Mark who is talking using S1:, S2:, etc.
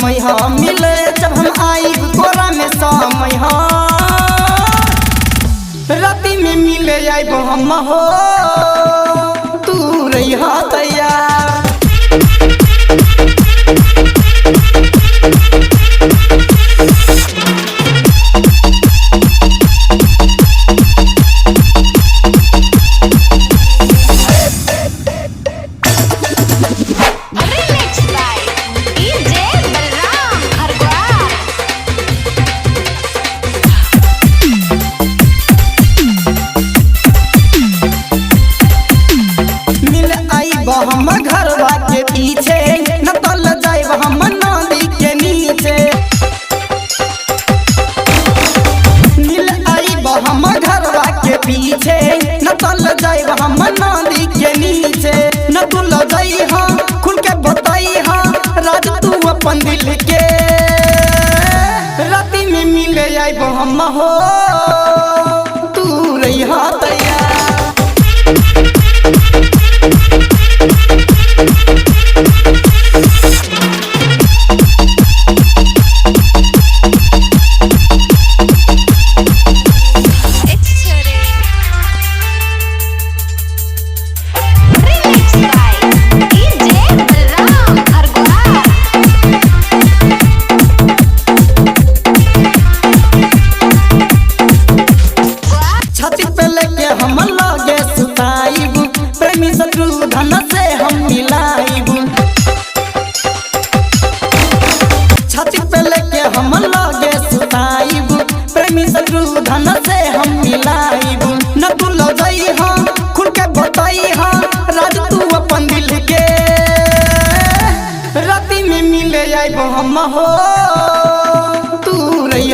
S1: समय मिले जब हम आई कोरा में समय राती में मिले आई हम हो तू रही तैयार। हम घरवा के पीछे न तल जाए हम नदी के नीचे मिल आई हम घरवा के पीछे न तल जाए हम नदी के नीचे न तुल जाई हाँ खुल के बताई हाँ राज तू अपन दिल के राती में मिले आई हम हो तू रही तैयार। छाती पे लेके हम लगे सुताइब प्रेमी शत्रुघ्न से हम मिलाइब। छाती पे लेके हम लगे सुताइब प्रेमी शत्रुघ्न से हम मिलाइब। न तू लो जाई हाँ खुल के बताई हाँ राज तू अपन दिल के राती में मिले आई हम हो तू रही